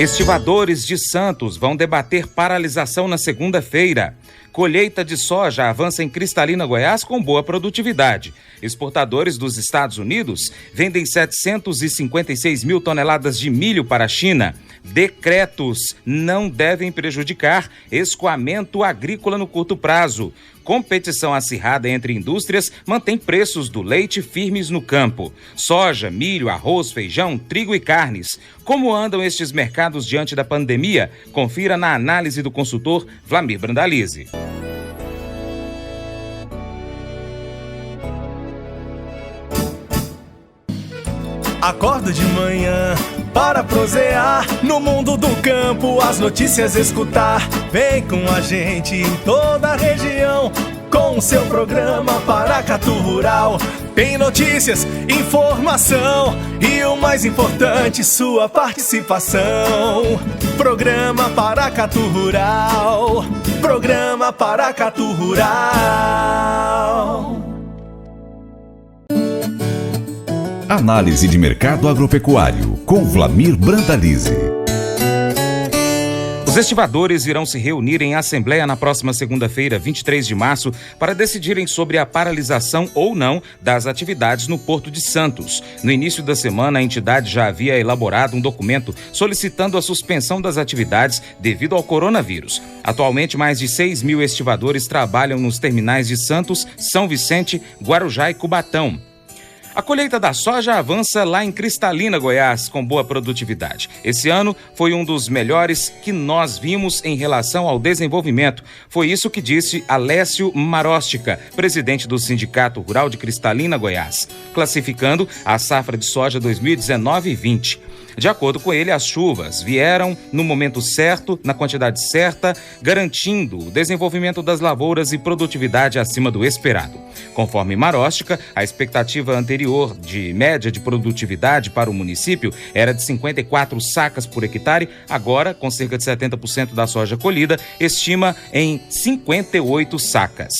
Estivadores de Santos vão debater paralisação na segunda-feira. Colheita de soja avança em Cristalina, Goiás, com boa produtividade. Exportadores dos Estados Unidos vendem 756 mil toneladas de milho para a China. Decretos não devem prejudicar escoamento agrícola no curto prazo. Competição acirrada entre indústrias mantém preços do leite firmes no campo. Soja, milho, arroz, feijão, trigo e carnes. Como andam estes mercados diante da pandemia? Confira na análise do consultor Vlamir Brandalize. Acordo de manhã para prosear no mundo do campo, as notícias escutar. Vem com a gente em toda a região com o seu programa Paracatu Rural. Tem notícias, informação e o mais importante, sua participação. Programa Paracatu Rural. Programa Paracatu Rural. Análise de mercado agropecuário, com Vlamir Brandalize. Os estivadores irão se reunir em assembleia na próxima segunda-feira, 23 de março, para decidirem sobre a paralisação ou não das atividades no Porto de Santos. No início da semana, a entidade já havia elaborado um documento solicitando a suspensão das atividades devido ao coronavírus. Atualmente, mais de 6 mil estivadores trabalham nos terminais de Santos, São Vicente, Guarujá e Cubatão. A colheita da soja avança lá em Cristalina, Goiás, com boa produtividade. Esse ano foi um dos melhores que nós vimos em relação ao desenvolvimento. Foi isso que disse Alessio Marostica, presidente do Sindicato Rural de Cristalina, Goiás, classificando a safra de soja 2019-20. De acordo com ele, as chuvas vieram no momento certo, na quantidade certa, garantindo o desenvolvimento das lavouras e produtividade acima do esperado. Conforme Marostica, a expectativa anterior de média de produtividade para o município era de 54 sacas por hectare. Agora, com cerca de 70% da soja colhida, estima em 58 sacas.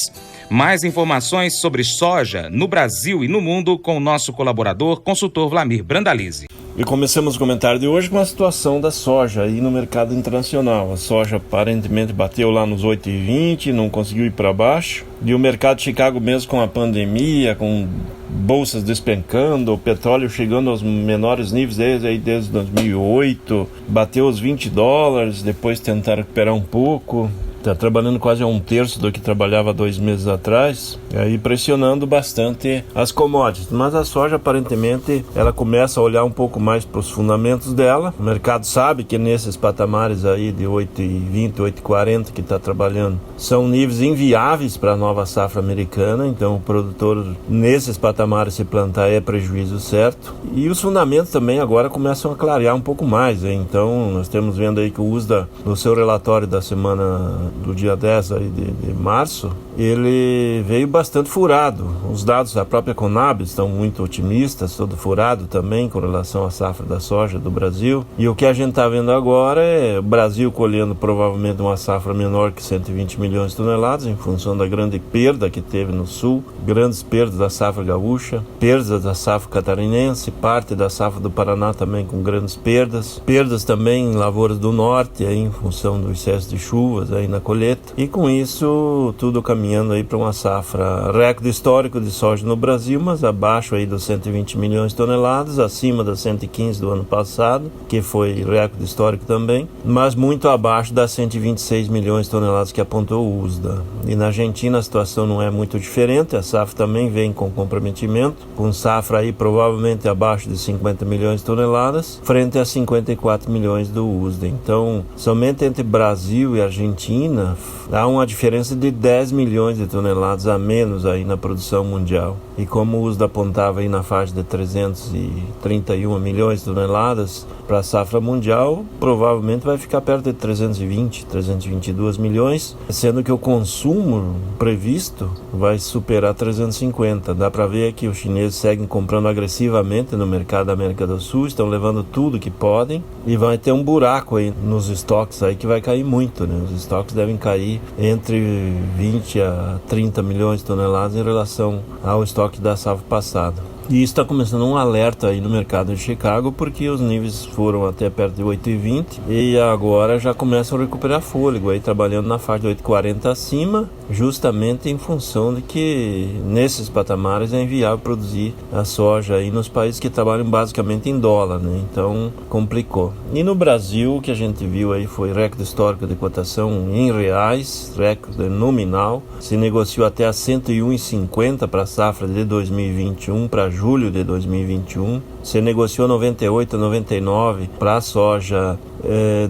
Mais informações sobre soja no Brasil e no mundo com o nosso colaborador, consultor Vlamir Brandalize. E começamos o comentário de hoje com a situação da soja aí no mercado internacional. A soja aparentemente bateu lá nos 8,20, não conseguiu ir para baixo. E o mercado de Chicago mesmo com a pandemia, com bolsas despencando, o petróleo chegando aos menores níveis desde 2008, bateu os $20, depois tentaram recuperar um pouco. Está trabalhando quase a 1/3 do que trabalhava 2 meses atrás, e aí pressionando bastante as commodities. Mas a soja, aparentemente, ela começa a olhar um pouco mais para os fundamentos dela. O mercado sabe que nesses patamares aí de 8,20, 8,40 que está trabalhando, são níveis inviáveis para a nova safra americana, então o produtor nesses patamares se plantar é prejuízo certo. E os fundamentos também agora começam a clarear um pouco mais, hein? Então nós estamos vendo aí que o USDA, no seu relatório da semana do dia 10 aí de março, ele veio bastante furado. Os dados da própria Conab estão muito otimistas, todo furado também com relação à safra da soja do Brasil. E o que a gente está vendo agora é o Brasil colhendo provavelmente uma safra menor que 120 milhões de toneladas, em função da grande perda que teve no sul, grandes perdas da safra gaúcha, perdas da safra catarinense, parte da safra do Paraná também com grandes perdas, perdas também em lavouras do norte, aí, em função do excesso de chuvas aí na colheita, e com isso tudo caminhando aí para uma safra recorde histórico de soja no Brasil, mas abaixo aí dos 120 milhões de toneladas, acima das 115 do ano passado, que foi recorde histórico também, mas muito abaixo das 126 milhões de toneladas que apontou o USDA. E na Argentina a situação não é muito diferente, a safra também vem com comprometimento, com safra aí provavelmente abaixo de 50 milhões de toneladas, frente a 54 milhões do USDA. Então, somente entre Brasil e Argentina há uma diferença de 10 milhões de toneladas a menos aí na produção mundial. E como o USDA apontava aí na faixa de 331 milhões de toneladas para a safra mundial, provavelmente vai ficar perto de 320, 322 milhões, sendo que o consumo previsto vai superar 350. Dá para ver que os chineses seguem comprando agressivamente no mercado da América do Sul, estão levando tudo que podem, e vai ter um buraco aí nos estoques aí que vai cair muito, né? Os estoques devem cair entre 20 a 30 milhões de toneladas em relação ao estoque da safra passada. E isso está começando um alerta aí no mercado de Chicago, porque os níveis foram até perto de 8,20 e agora já começam a recuperar fôlego, aí trabalhando na faixa de 8,40 acima, justamente em função de que nesses patamares é inviável produzir a soja aí nos países que trabalham basicamente em dólar, né? Então complicou. E no Brasil, o que a gente viu aí foi recorde histórico de cotação em reais, recorde nominal, se negociou até a 101,50 para a safra de 2021 para julho de 2021, se negociou 98,99 para a soja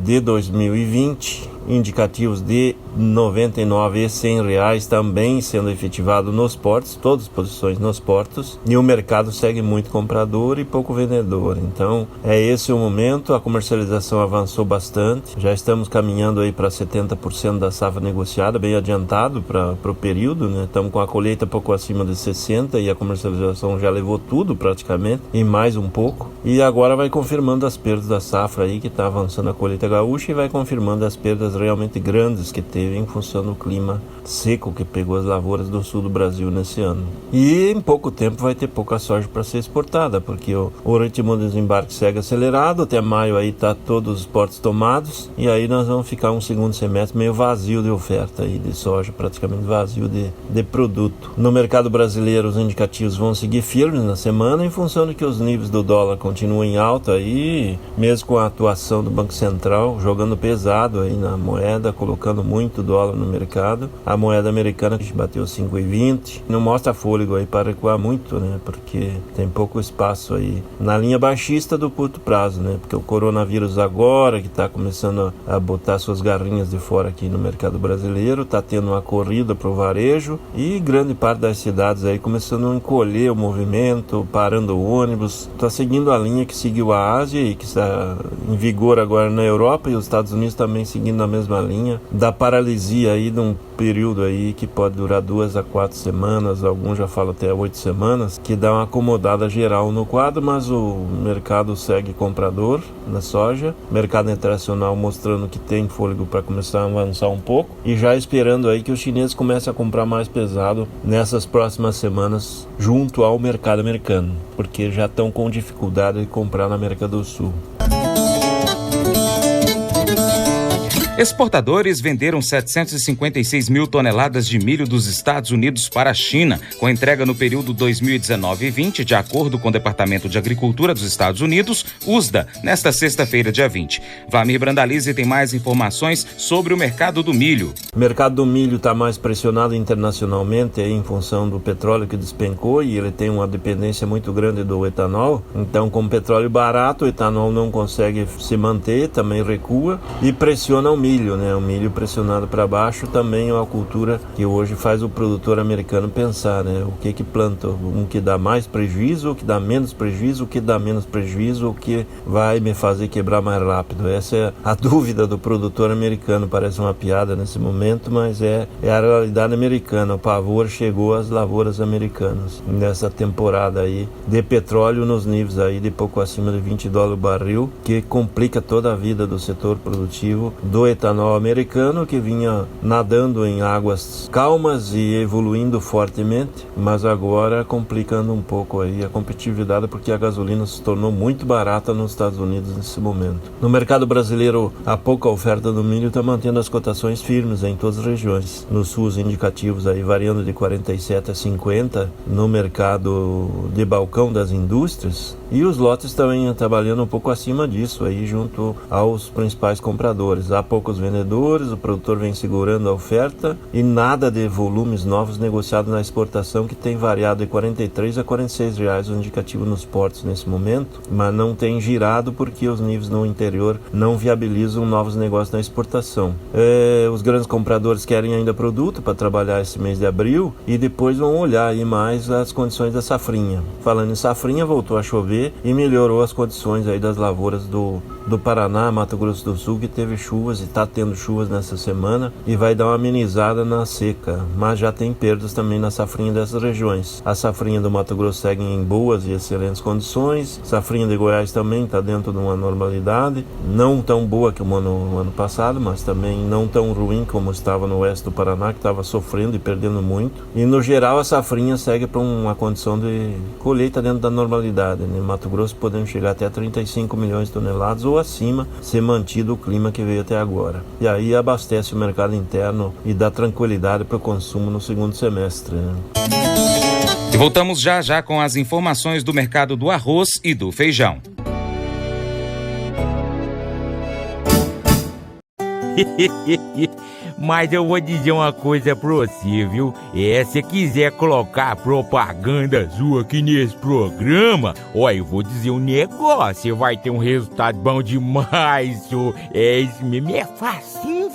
de 2020, indicativos de 99 e 100 reais também sendo efetivado nos portos, todas as posições nos portos, e o mercado segue muito comprador e pouco vendedor. Então é esse o momento, a comercialização avançou bastante, já estamos caminhando aí para 70% da safra negociada, bem adiantado para o período, né? Estamos com a colheita pouco acima de 60 e a comercialização já levou tudo praticamente, e mais um pouco, e agora vai confirmando as perdas da safra aí que está avançando a colheita gaúcha e vai confirmando as perdas realmente grandes que teve em função do clima seco que pegou as lavouras do sul do Brasil nesse ano. E em pouco tempo vai ter pouca soja para ser exportada, porque o ritmo de desembarque segue acelerado, até maio aí tá todos os portos tomados, e aí nós vamos ficar um segundo semestre meio vazio de oferta aí de soja, praticamente vazio de produto. No mercado brasileiro os indicativos vão seguir firmes na semana em função de que os níveis do dólar continuam em alta aí, mesmo com a atuação do Banco Central jogando pesado aí na moeda, colocando muito dólar no mercado. A moeda americana que bateu 5,20 não mostra fôlego aí para recuar muito, né? Porque tem pouco espaço aí na linha baixista do curto prazo, né? Porque o coronavírus agora que está começando a botar suas garrinhas de fora aqui no mercado brasileiro, está tendo uma corrida para o varejo e grande parte das cidades aí começando a encolher o movimento, parando o ônibus. Está seguindo a linha que seguiu a Ásia e que está em vigor agora na Europa, e os Estados Unidos também seguindo a mesma linha da paralisia aí de um período aí que pode durar 2 a 4 semanas, alguns já falam até 8 semanas, que dá uma acomodada geral no quadro, mas o mercado segue comprador na soja, mercado internacional mostrando que tem fôlego para começar a avançar um pouco, e já esperando aí que os chineses comecem a comprar mais pesado nessas próximas semanas junto ao mercado americano, porque já estão com dificuldade de comprar na América do Sul. Exportadores venderam 756 mil toneladas de milho dos Estados Unidos para a China, com entrega no período 2019-20, de acordo com o Departamento de Agricultura dos Estados Unidos, USDA, nesta sexta-feira, dia 20. Vlamir Brandalize tem mais informações sobre o mercado do milho. O mercado do milho está mais pressionado internacionalmente aí, em função do petróleo que despencou, e ele tem uma dependência muito grande do etanol. Então, com petróleo barato, o etanol não consegue se manter, também recua e pressiona o milho, né? O milho pressionado para baixo também é uma cultura que hoje faz o produtor americano pensar, né? O que planta? Um que dá mais prejuízo, o que dá menos prejuízo, o que dá menos prejuízo, o que vai me fazer quebrar mais rápido? Essa é a dúvida do produtor americano. Parece uma piada nesse momento, mas é a realidade americana. O pavor chegou às lavouras americanas nessa temporada aí de petróleo nos níveis aí de pouco acima de $20 o barril, que complica toda a vida do setor produtivo do etanol americano, que vinha nadando em águas calmas e evoluindo fortemente, mas agora complicando um pouco aí a competitividade, porque a gasolina se tornou muito barata nos Estados Unidos nesse momento. No mercado brasileiro, a pouca oferta do milho está mantendo as cotações firmes em todas as regiões. No sul, os indicativos aí variando de 47 a 50 no mercado de balcão das indústrias, e os lotes também trabalhando um pouco acima disso aí junto aos principais compradores. Há poucos vendedores, o produtor vem segurando a oferta e nada de volumes novos negociados na exportação, que tem variado de 43 a 46 reais o indicativo nos portos nesse momento, mas não tem girado porque os níveis no interior não viabilizam novos negócios na exportação. Os grandes compradores querem ainda produto para trabalhar esse mês de abril e depois vão olhar aí mais as condições da safrinha. Falando em safrinha, voltou a chover e melhorou as condições aí das lavouras do do Paraná, Mato Grosso do Sul, que teve chuvas e está tendo chuvas nessa semana e vai dar uma amenizada na seca, mas já tem perdas também na safrinha dessas regiões. A safrinha do Mato Grosso segue em boas e excelentes condições, a safrinha de Goiás também está dentro de uma normalidade, não tão boa que o ano passado, mas também não tão ruim como estava no oeste do Paraná, que estava sofrendo e perdendo muito. E no geral a safrinha segue para uma condição de colheita dentro da normalidade. No Mato Grosso podemos chegar até 35 milhões de toneladas ou acima, se mantido o clima que veio até agora. E aí abastece o mercado interno e dá tranquilidade para o consumo no segundo semestre, né? E voltamos já com as informações do mercado do arroz e do feijão. Mas eu vou dizer uma coisa pra você, viu? Se quiser colocar propaganda sua aqui nesse programa, olha, eu vou dizer um negócio, você vai ter um resultado bom demais, senhor. Isso mesmo, é facinho,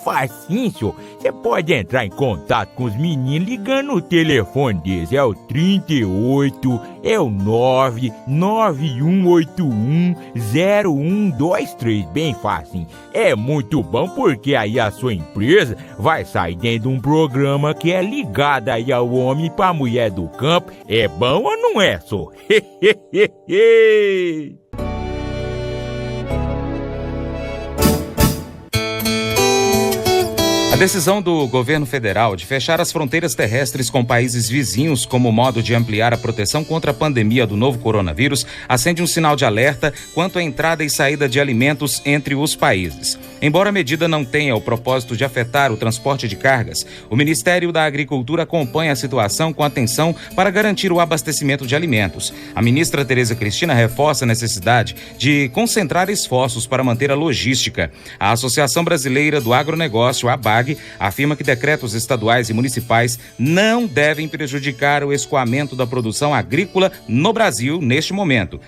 senhor. Você pode entrar em contato com os meninos ligando no telefone desse, é o 38, é o 991810123, bem facinho. É muito bom porque aí a sua empresa vai sair dentro de um programa que é ligado aí ao homem para a mulher do campo. É bom ou não é, só? A decisão do governo federal de fechar as fronteiras terrestres com países vizinhos como modo de ampliar a proteção contra a pandemia do novo coronavírus acende um sinal de alerta quanto à entrada e saída de alimentos entre os países. Embora a medida não tenha o propósito de afetar o transporte de cargas, o Ministério da Agricultura acompanha a situação com atenção para garantir o abastecimento de alimentos. A ministra Tereza Cristina reforça a necessidade de concentrar esforços para manter a logística. A Associação Brasileira do Agronegócio, ABAG, afirma que decretos estaduais e municipais não devem prejudicar o escoamento da produção agrícola no Brasil neste momento.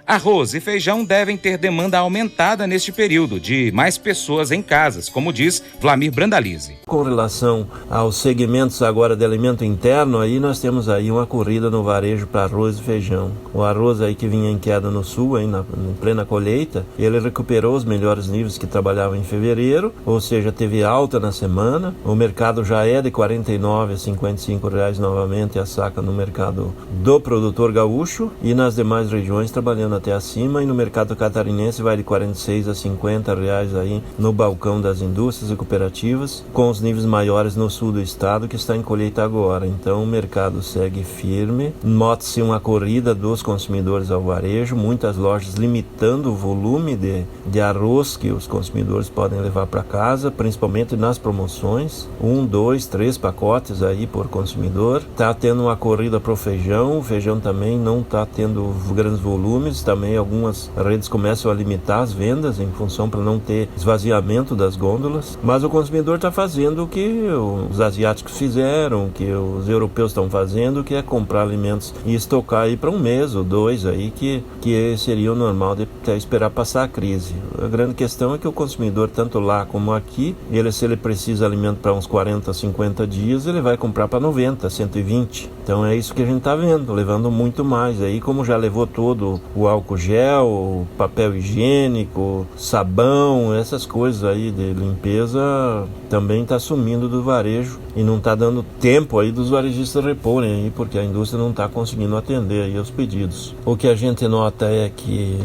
Arroz e feijão devem ter demanda aumentada neste período, de mais pessoas em casas, como diz Vlamir Brandalize. Com relação aos segmentos agora de alimento interno, aí nós temos aí uma corrida no varejo para arroz e feijão. O arroz aí que vinha em queda no sul, aí em plena colheita, ele recuperou os melhores níveis que trabalhava em fevereiro, ou seja, teve alta na semana. O mercado já é de R$ 49 a R$ 55 novamente a saca no mercado do produtor gaúcho e nas demais regiões trabalhando até acima, e no mercado catarinense vai de 46 a 50 reais aí no balcão das indústrias e cooperativas, com os níveis maiores no sul do estado que está em colheita agora. Então o mercado segue firme, nota-se uma corrida dos consumidores ao varejo, muitas lojas limitando o volume de arroz que os consumidores podem levar para casa, principalmente nas promoções, 1, 2, 3 pacotes aí por consumidor. Está tendo uma corrida para o feijão também não está tendo grandes volumes. Também algumas redes começam a limitar as vendas em função para não ter esvaziamento das gôndolas, mas o consumidor está fazendo o que os asiáticos fizeram, o que os europeus estão fazendo, que é comprar alimentos e estocar aí para um mês ou dois aí, que seria o normal de esperar passar a crise. A grande questão é que o consumidor, tanto lá como aqui, se ele precisa de alimento para uns 40, 50 dias, ele vai comprar para 90, 120. Então é isso que a gente está vendo, levando muito mais aí, como já levou todo o álcool gel, papel higiênico, sabão, essas coisas aí de limpeza também está sumindo do varejo e não está dando tempo aí dos varejistas reporem aí, porque a indústria não está conseguindo atender aí aos pedidos. O que a gente nota é que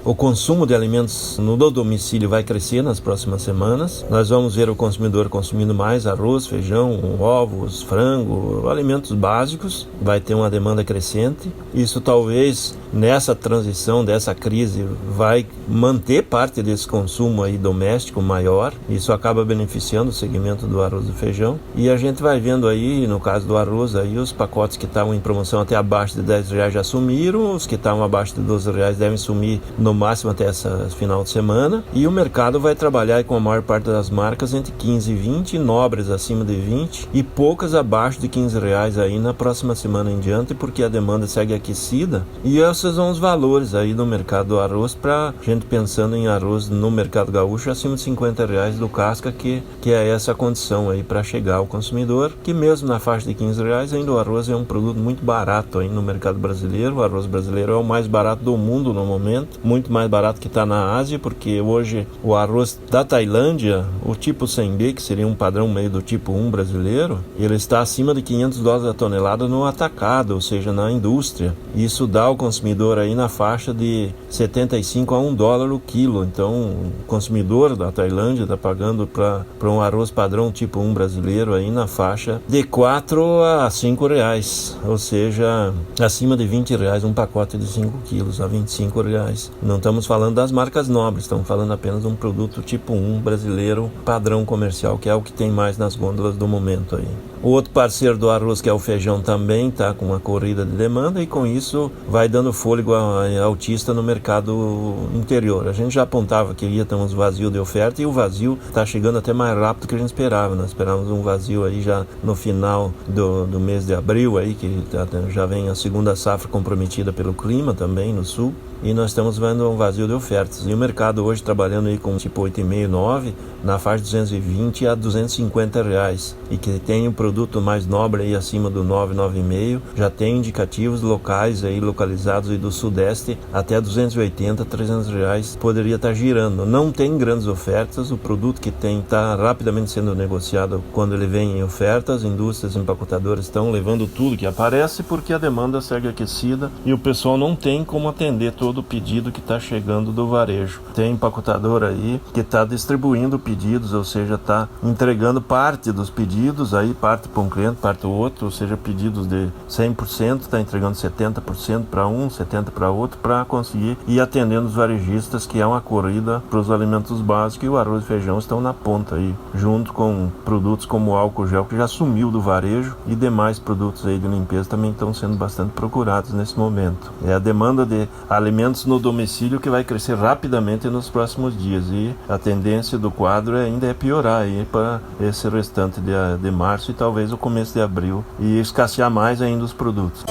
o consumo de alimentos no domicílio vai crescer nas próximas semanas. Nós vamos ver o consumidor consumindo mais arroz, feijão, ovos, frango, alimentos básicos. Vai ter uma demanda crescente. Isso talvez nessa transição dessa crise vai manter parte desse consumo aí doméstico maior. Isso acaba beneficiando o segmento do arroz e feijão. E a gente vai vendo aí, no caso do arroz, aí os pacotes que estavam em promoção até abaixo de R$10 já sumiram, os que estavam abaixo de R$12 devem sumir no máximo até essa final de semana. E o mercado vai trabalhar com a maior parte das marcas entre 15 e 20, nobres acima de 20 e poucas abaixo de R$15 aí na próxima próxima semana em diante, porque a demanda segue aquecida. E esses são os valores aí no mercado do arroz, para gente pensando em arroz no mercado gaúcho acima de R$50 do casca, que é essa condição aí para chegar ao consumidor, que mesmo na faixa de R$15 ainda o arroz é um produto muito barato aí no mercado brasileiro. O arroz brasileiro é o mais barato do mundo no momento, muito mais barato que está na Ásia, porque hoje o arroz da Tailândia, o tipo 100B, que seria um padrão meio do tipo 1 brasileiro, ele está acima de $500 a tonelada no atacado, ou seja, na indústria. Isso dá ao consumidor aí na faixa de 75 a $1 o quilo. Então o consumidor da Tailândia está pagando para um arroz padrão tipo 1 brasileiro aí na faixa de R$4 a R$5, ou seja, acima de R$20 um pacote de 5 quilos a R$25. Não estamos falando das marcas nobres, estamos falando apenas de um produto tipo 1 brasileiro padrão comercial, que é o que tem mais nas gôndolas do momento aí. O outro parceiro do arroz, que é o feijão, também está com uma corrida de demanda, e com isso vai dando fôlego altista no mercado interior. A gente já apontava que ia ter uns vazios de oferta, e o vazio está chegando até mais rápido do que a gente esperava. Nós esperávamos um vazio aí já no final do mês de abril, aí, que já vem a segunda safra comprometida pelo clima também no sul. E nós estamos vendo um vazio de ofertas. E o mercado hoje trabalhando aí com tipo 8,5, 9, na faixa de R$220 a R$250. E que tem um produto mais nobre aí acima do 9, 9,5. Já tem indicativos locais aí, localizados aí do sudeste, até R$280, R$300 poderia estar girando. Não tem grandes ofertas. O produto que tem está rapidamente sendo negociado quando ele vem em ofertas. Indústrias empacotadoras estão levando tudo que aparece, porque a demanda segue aquecida e o pessoal não tem como atender todo o pedido que está chegando do varejo. Tem empacotador aí que está distribuindo pedidos, ou seja, está entregando parte dos pedidos, aí parte para um cliente, parte para o outro, ou seja, pedidos de 100%, está entregando 70% para um, 70% para outro, para conseguir ir atendendo os varejistas, que é uma corrida para os alimentos básicos, e o arroz e feijão estão na ponta aí, junto com produtos como o álcool gel, que já sumiu do varejo, e demais produtos aí de limpeza também estão sendo bastante procurados nesse momento. É a demanda de alimentos no domicílio que vai crescer rapidamente nos próximos dias, e a tendência do quadro ainda é piorar aí para esse restante de março e talvez o começo de abril, e escassear mais ainda os produtos.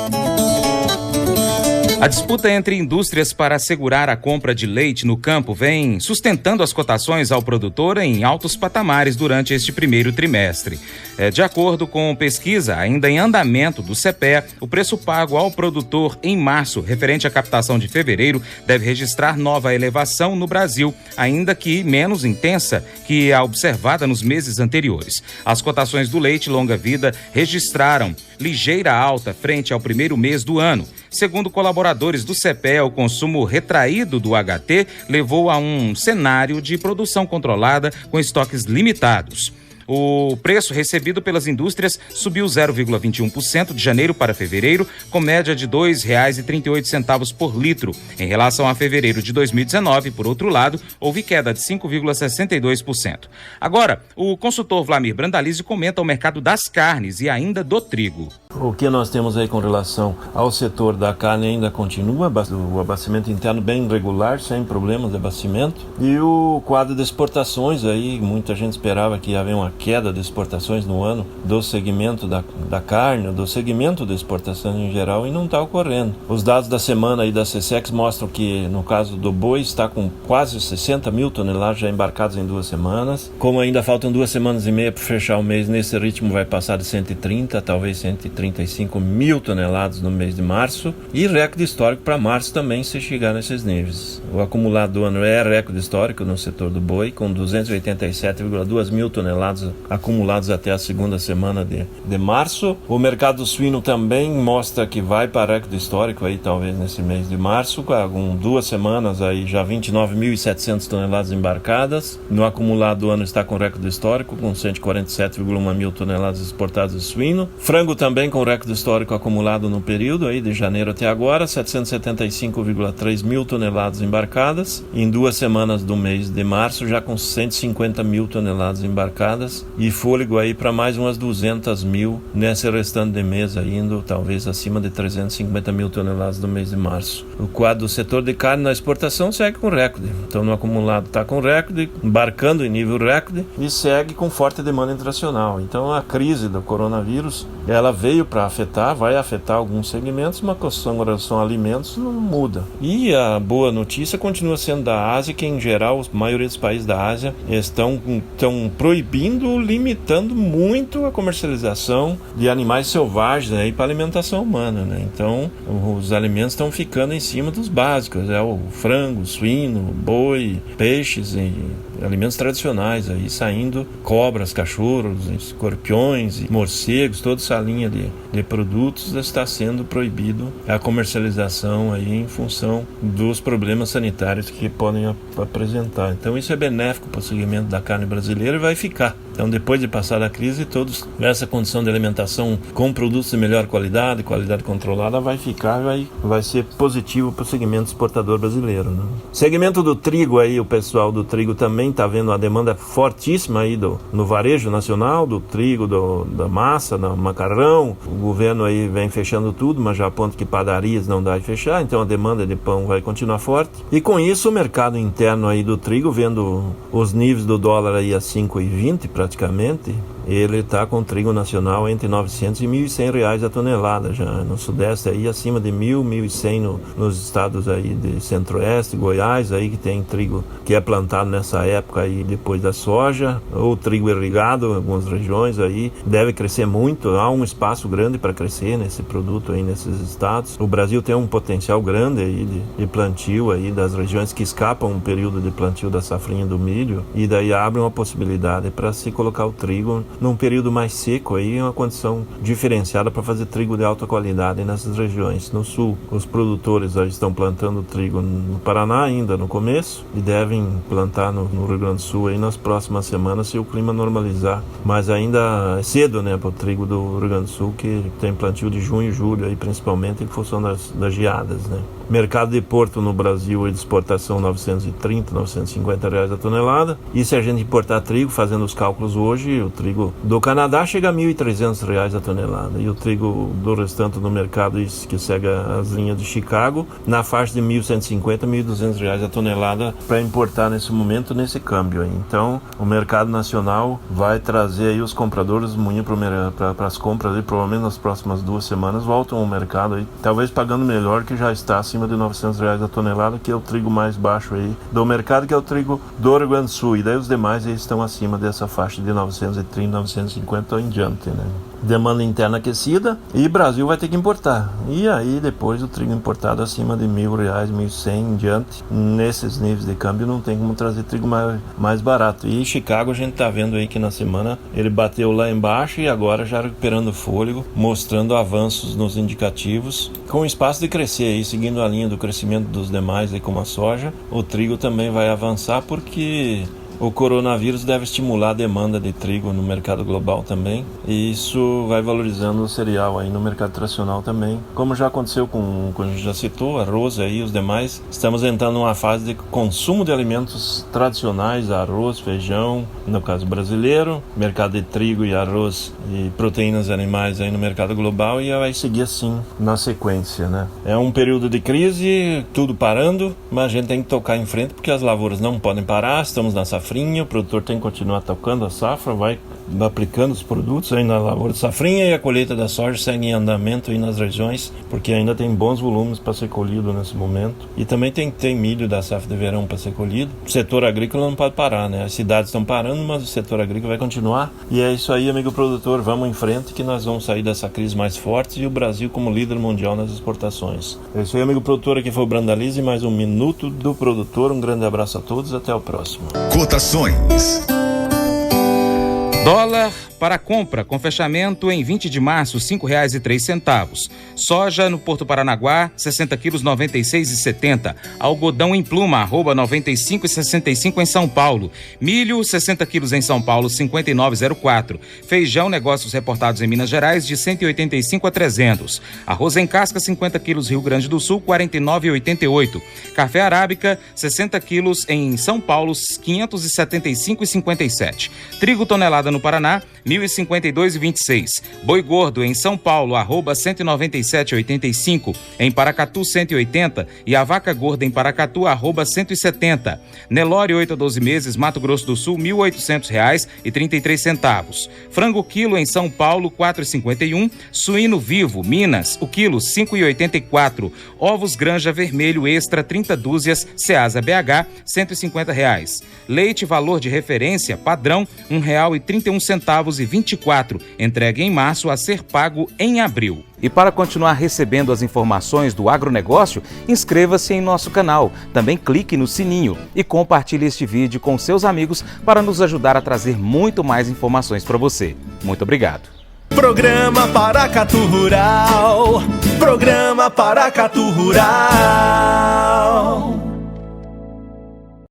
A disputa entre indústrias para assegurar a compra de leite no campo vem sustentando as cotações ao produtor em altos patamares durante este primeiro trimestre. De acordo com pesquisa ainda em andamento do CEPEA, o preço pago ao produtor em março, referente à captação de fevereiro, deve registrar nova elevação no Brasil, ainda que menos intensa que a observada nos meses anteriores. As cotações do leite longa-vida registraram ligeira alta frente ao primeiro mês do ano. Segundo colaboradores do CEPEA, o consumo retraído do HT levou a um cenário de produção controlada com estoques limitados. O preço recebido pelas indústrias subiu 0,21% de janeiro para fevereiro, com média de R$ 2,38 por litro. Em relação a fevereiro de 2019, por outro lado, houve queda de 5,62%. Agora, o consultor Vlamir Brandalize comenta o mercado das carnes e ainda do trigo. O que nós temos aí com relação ao setor da carne ainda continua, o abastecimento interno bem regular, sem problemas de abastecimento. E o quadro de exportações aí, muita gente esperava que ia haver uma queda de exportações no ano do segmento da carne, do segmento de exportação em geral, e não está ocorrendo. Os dados da semana aí da CSEX mostram que, no caso do boi, está com quase 60 mil toneladas já embarcados em 2 semanas. Como ainda faltam 2 semanas e meia para fechar o mês, nesse ritmo vai passar de 130, talvez 135 mil toneladas no mês de março, e recorde histórico para março também, se chegar nesses níveis. O acumulado do ano é recorde histórico no setor do boi, com 287,2 mil toneladas acumulados até a segunda semana de março. O mercado suíno também mostra que vai para recorde histórico aí, talvez nesse mês de março, com 2 semanas aí já 29.700 toneladas embarcadas. No acumulado do ano está com recorde histórico, com 147,1 mil toneladas exportadas de suíno. Frango também com recorde histórico acumulado no período aí de janeiro até agora, 775,3 mil toneladas embarcadas. Em 2 semanas do mês de março, já com 150 mil toneladas embarcadas, e fôlego aí para mais umas 200 mil nesse restante de mês, indo talvez acima de 350 mil toneladas do mês de março. O quadro do setor de carne na exportação segue com recorde, então no acumulado está com recorde, embarcando em nível recorde, e segue com forte demanda internacional. Então a crise do coronavírus, ela veio veio para vai afetar alguns segmentos, mas com relação a alimentos não muda. E a boa notícia continua sendo da Ásia, que em geral a maioria dos países da Ásia estão proibindo, limitando muito a comercialização de animais selvagens aí para alimentação humana, né? Então os alimentos estão ficando em cima dos básicos, o frango, suíno, boi, peixes e alimentos tradicionais aí saindo, cobras, cachorros, escorpiões e morcegos, toda essa linha de produtos está sendo proibido a comercialização aí em função dos problemas sanitários que podem apresentar. Então isso é benéfico para o segmento da carne brasileira e vai ficar. Então, depois de passar a crise, todos essa condição de alimentação com produtos de melhor qualidade controlada vai ficar, vai ser positivo para o segmento exportador brasileiro, né? Segmento do trigo aí, o pessoal do trigo também está vendo uma demanda fortíssima aí no varejo nacional, do trigo, da massa, do macarrão. O governo aí vem fechando tudo, mas já aponta que padarias não dá de fechar, então a demanda de pão vai continuar forte. E com isso o mercado interno aí do trigo, vendo os níveis do dólar aí a 5,20 praticamente, ele está com trigo nacional entre 900 e 1.100 reais a tonelada, já no sudeste aí acima de 1.100 nos estados aí de centro-oeste, Goiás aí que tem trigo que é plantado nessa época aí depois da soja, ou trigo irrigado em algumas regiões aí, deve crescer muito, há um espaço grande para crescer nesse produto aí nesses estados. O Brasil tem um potencial grande aí de plantio aí das regiões que escapam um período de plantio da safrinha do milho, e daí abre uma possibilidade para se colocar o trigo num período mais seco aí, uma condição diferenciada para fazer trigo de alta qualidade nessas regiões. No sul, os produtores já estão plantando trigo no Paraná ainda no começo e devem plantar no Rio Grande do Sul aí nas próximas semanas se o clima normalizar, mas ainda é cedo, né, para o trigo do Rio Grande do Sul, que tem plantio de junho e julho aí, principalmente em função das geadas, né. Mercado de Porto no Brasil de exportação 930, 950 reais a tonelada. E se a gente importar trigo, fazendo os cálculos hoje, o trigo do Canadá chega a 1.300 reais a tonelada. E o trigo do restante do mercado que segue as linhas de Chicago, na faixa de 1.150, 1.200 reais a tonelada para importar nesse momento, nesse câmbio aí. Então, o mercado nacional vai trazer aí os compradores moinho para as compras aí, provavelmente nas próximas 2 semanas voltam ao mercado aí, talvez pagando melhor, que já está acima de 900 reais a tonelada, que é o trigo mais baixo aí do mercado, que é o trigo do Rio Grande do Sul, e daí os demais aí estão acima dessa faixa de 930, 950 em diante, né? Demanda interna aquecida, e Brasil vai ter que importar, e aí depois o trigo importado acima de R$1.000, 1.100 em diante, nesses níveis de câmbio não tem como trazer trigo mais barato. E Chicago a gente tá vendo aí que na semana ele bateu lá embaixo e agora já recuperando fôlego, mostrando avanços nos indicativos, com espaço de crescer aí, seguindo a linha do crescimento dos demais aí, como a soja. O trigo também vai avançar porque o coronavírus deve estimular a demanda de trigo no mercado global também, e isso vai valorizando o cereal aí no mercado tradicional também, como já aconteceu com a gente já citou, arroz aí e os demais. Estamos entrando numa fase de consumo de alimentos tradicionais, arroz, feijão, no caso brasileiro, mercado de trigo e arroz e proteínas animais aí no mercado global, e vai seguir assim na sequência, né? É um período de crise, tudo parando, mas a gente tem que tocar em frente porque as lavouras não podem parar, estamos na safrinha, o produtor tem que continuar tocando a safra, vai aplicando os produtos aí na lavoura de safrinha, e a colheita da soja segue em andamento aí nas regiões, porque ainda tem bons volumes para ser colhido nesse momento, e também tem milho da safra de verão para ser colhido. O setor agrícola não pode parar, né? As cidades estão parando, mas o setor agrícola vai continuar, e é isso aí, amigo produtor, vamos em frente que nós vamos sair dessa crise mais forte, e o Brasil como líder mundial nas exportações. É isso aí, amigo produtor, aqui foi o Brandalize, mais um Minuto do Produtor. Um grande abraço a todos, até o próximo. Cotações. Dólar para compra, com fechamento em 20 de março, R$ 5,03. Soja no Porto Paranaguá, 60 quilos, R$ 96,70. Algodão em pluma, @95,65 em São Paulo. Milho, 60 quilos em São Paulo, R$ 59,04. Feijão, negócios reportados em Minas Gerais, de 185 a 300. Arroz em casca, 50 quilos, Rio Grande do Sul, R$ 49,88. Café arábica, 60 quilos em São Paulo, R$ 575,57. Trigo tonelada no Paraná, R$ 1.052,26. Boi gordo em São Paulo, arroba 197,85. Em Paracatu, 180. E a vaca gorda em Paracatu, arroba 170. Nelore 8 a 12 meses, Mato Grosso do Sul, R$ 1.800,33. Frango quilo em São Paulo, 4,51. Suíno vivo, Minas, o quilo, 5,84. Ovos Granja Vermelho Extra, 30 dúzias, Ceasa BH, R$ 150. Leite valor de referência padrão, R$ 1,31,24. Entregue em março a ser pago em abril. E para continuar recebendo as informações do agronegócio, inscreva-se em nosso canal. Também clique no sininho e compartilhe este vídeo com seus amigos para nos ajudar a trazer muito mais informações para você. Muito obrigado. Programa Paracatu Rural. Programa Paracatu Rural.